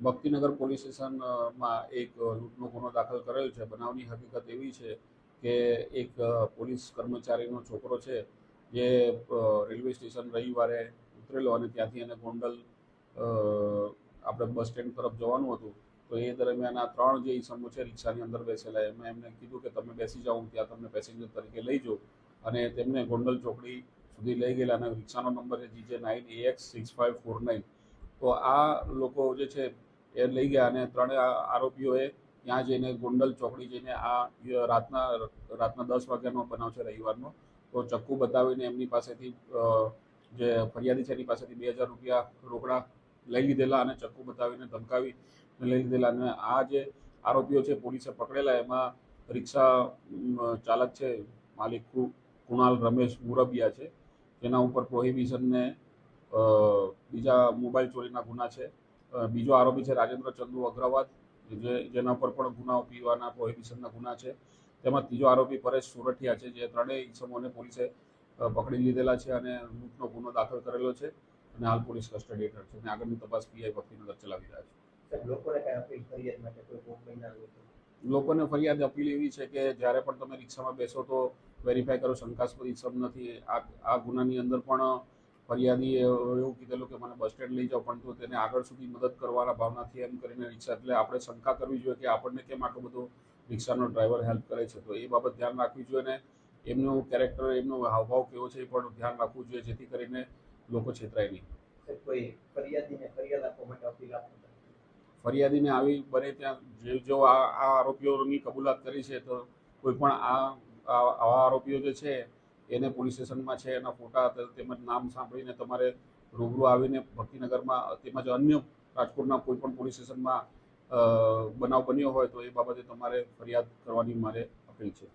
Bhaktinagar police સ્ટેશનમાં એક લૂંટનો ગુનો દાખલ કરેલ છે. બનાવની હકીકત એવી છે કે એક પોલીસ કર્મચારીનો છોકરો છે જે રેલવે સ્ટેશન રવિવારે ઉતરેલો અને ત્યાંથી એને ગોંડલ આપણે બસ સ્ટેન્ડ તરફ જવાનું હતું. તો એ દરમિયાન આ ત્રણ જે ઈસમો છે રિક્ષાની અંદર બેસેલા, એમાં એમને કીધું કે તમે બેસી જાઓ, હું ત્યાં તમને પેસેન્જર તરીકે લઈ જાઉં, અને તેમને ગોંડલ ચોકડી સુધી લઈ ગયેલા. અને રિક્ષાનો નંબર છે GJ9AX6549. તો આ લોકો જે છે એ લઈ ગયા અને ત્રણેય આરોપીઓએ ત્યાં જઈને ગોંડલ ચોકડી જઈને આ રાતના 10 વાગ્યાનો બનાવ છે રવિવારનો. તો ચક્કુ બતાવીને એમની પાસેથી જે ફરિયાદી છે એની પાસેથી 2000 રૂપિયા રોકડા લઈ લીધેલા અને ચક્કુ બતાવીને ધમકાવી લઈ લીધેલા. અને આ જે આરોપીઓ છે પોલીસે પકડેલા, એમાં રિક્ષા ચાલક છે માલિક કુણાલ રમેશ મુરબિયા છે, જેના ઉપર પ્રોહિબિશનને બીજા મોબાઈલ ચોરીના ગુના છે. બીજો આરોપી છે રાજેન્દ્ર ચંદુ અગ્રવાલ, જેના ઉપર પણ ગુનાઓ પીવાના પ્રોહિબિશનના ગુના છે. તેમજ ત્રીજો આરોપી પરેશ સુરઠિયા છે, જે ત્રણેય ઈસમોને પોલીસે પકડી લીધેલા છે અને લૂંટનો ગુનો દાખલ કરેલો છે અને હાલ પોલીસ કસ્ટડી હેઠળ છે અને આગળની તપાસ પીઆઈ ભક્તિનગર ચલાવી રહ્યા છે. લોકોને ફરિયાદ અપીલ એવી છે કે જ્યારે પણ તમે રિક્ષામાં બેસો તો વેરીફાઈ કરો, શંકાસ્પદ ઈસમ નથી. આ ગુનાની અંદર પણ ફરિયાદીએ એવું કીધેલું કે મને બસ સ્ટેન્ડ લઈ જાઓ, પરંતુ તેને આગળ સુધી મદદ કરવાના ભાવનાથી એમ કરીને રિક્ષા, એટલે આપણે શંકા કરવી જોઈએ કે આપણને કેમ આટલો બધો રિક્ષાનો ડ્રાઈવર હેલ્પ કરે છે. તો એ બાબત ધ્યાન રાખવી જોઈએ ને એમનું કેરેક્ટર, એમનો હાવભાવ કેવો છે એ પણ ધ્યાન રાખવું જોઈએ, જેથી કરીને લોકો છેતરાય નહીં. ફરિયાદીને આવી બને ત્યાં જો આ આરોપીઓની કબૂલાત કરી છે, તો કોઈ પણ આવા આરોપીઓ જે છે એને પોલીસ સ્ટેશનમાં છે એના ફોટા તેમજ નામ સાંભળીને તમારે રૂબરૂ આવીને ભક્તિનગરમાં તેમજ અન્ય રાજકોટના કોઈ પણ પોલીસ સ્ટેશનમાં બનાવ બન્યો હોય તો એ બાબતે તમારે ફરિયાદ કરવાની મારે અપીલ છે.